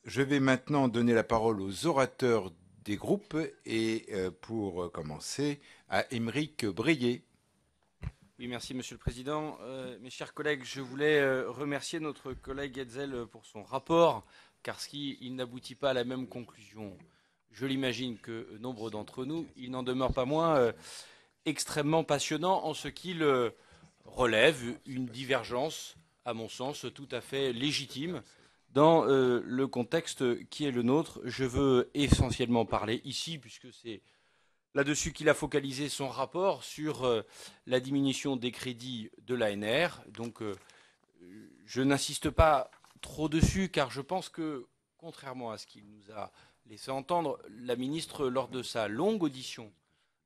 Je vais maintenant donner la parole aux orateurs des groupes et pour commencer à Aymeric Brier. Oui, merci Monsieur le Président. Mes chers collègues, je voulais remercier notre collègue Hetzel pour son rapport, car s'il n'aboutit pas à la même conclusion, je l'imagine, que nombre d'entre nous, il n'en demeure pas moins extrêmement passionnant en ce qu'il relève une divergence, à mon sens, tout à fait légitime dans le contexte qui est le nôtre. Je veux essentiellement parler ici, puisque c'est là-dessus qu'il a focalisé son rapport sur la diminution des crédits de l'ANR. Donc je n'insiste pas trop dessus car je pense que, contrairement à ce qu'il nous a laissé entendre, la ministre, lors de sa longue audition,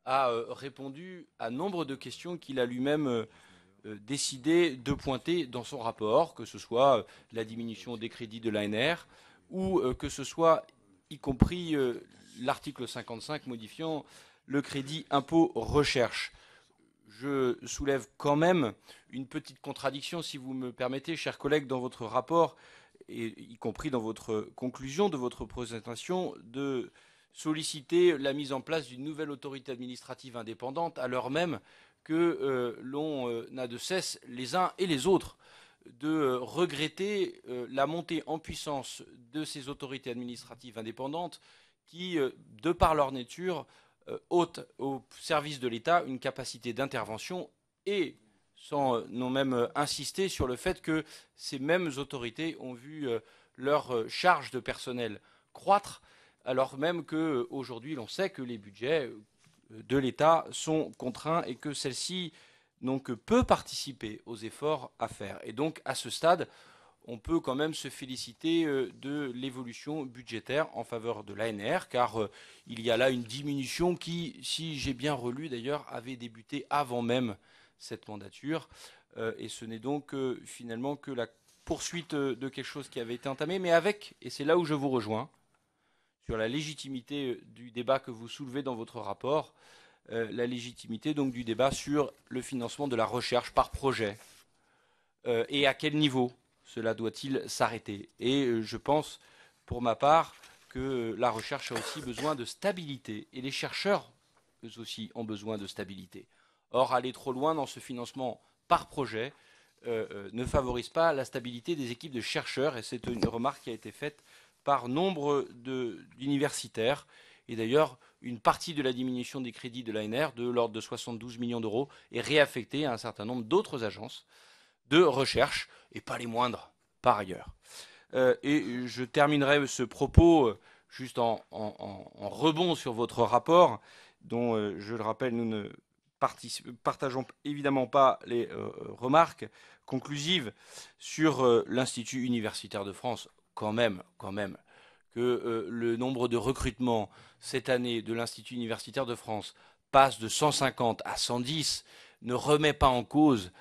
a répondu à nombre de questions qu'il a lui-même décidé de pointer dans son rapport, que ce soit la diminution des crédits de l'ANR ou que ce soit, y compris l'article 55 modifiant le crédit impôt recherche. Je soulève quand même une petite contradiction, si vous me permettez, chers collègues, dans votre rapport, et y compris dans votre conclusion de votre présentation, de solliciter la mise en place d'une nouvelle autorité administrative indépendante, à l'heure même que l'on n'a de cesse, les uns et les autres, de regretter la montée en puissance de ces autorités administratives indépendantes qui, de par leur nature, ôtent au service de l'État une capacité d'intervention et sans non même insister sur le fait que ces mêmes autorités ont vu leur charge de personnel croître, alors même qu'aujourd'hui l'on sait que les budgets de l'État sont contraints et que celle-ci n'ont que peu participé aux efforts à faire. Et donc, à ce stade, on peut quand même se féliciter de l'évolution budgétaire en faveur de l'ANR, car il y a là une diminution qui, si j'ai bien relu d'ailleurs, avait débuté avant même cette mandature. Et ce n'est donc finalement que la poursuite de quelque chose qui avait été entamé, mais avec, et c'est là où je vous rejoins, sur la légitimité du débat que vous soulevez dans votre rapport, la légitimité donc du débat sur le financement de la recherche par projet et à quel niveau cela doit-il s'arrêter. Et je pense, pour ma part, que la recherche a aussi besoin de stabilité et les chercheurs, eux aussi, ont besoin de stabilité. Or, aller trop loin dans ce financement par projet ne favorise pas la stabilité des équipes de chercheurs, et c'est une remarque qui a été faite par nombre d'universitaires. Et d'ailleurs, une partie de la diminution des crédits de l'ANR, de l'ordre de 72 millions d'euros, est réaffectée à un certain nombre d'autres agences de recherche, et pas les moindres, par ailleurs. Et je terminerai ce propos juste en rebond sur votre rapport, dont, je le rappelle, nous ne partageons évidemment pas les remarques conclusives sur l'Institut universitaire de France. Quand même, que le nombre de recrutements cette année de l'Institut universitaire de France passe de 150 à 110 ne remet pas en cause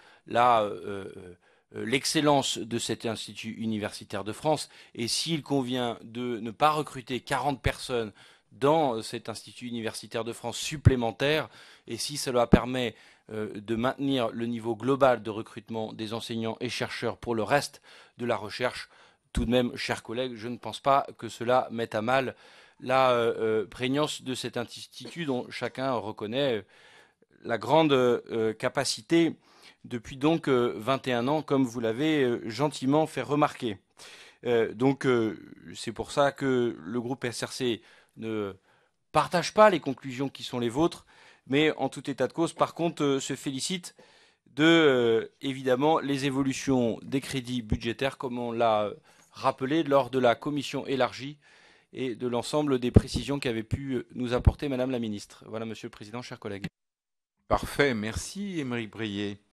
l'excellence de cet Institut universitaire de France. Et s'il convient de ne pas recruter 40 personnes dans cet Institut universitaire de France supplémentaire, et si cela permet de maintenir le niveau global de recrutement des enseignants et chercheurs pour le reste de la recherche, tout de même, chers collègues, je ne pense pas que cela mette à mal la prégnance de cet institut dont chacun reconnaît la grande capacité depuis donc 21 ans, comme vous l'avez gentiment fait remarquer. Donc c'est pour ça que le groupe SRC ne partage pas les conclusions qui sont les vôtres, mais en tout état de cause, par contre, se félicite de, évidemment, les évolutions des crédits budgétaires, comme on l'a rappelé lors de la commission élargie, et de l'ensemble des précisions qu'avait pu nous apporter Madame la Ministre. Voilà, Monsieur le Président, chers collègues. Parfait, merci Aymeric Brier.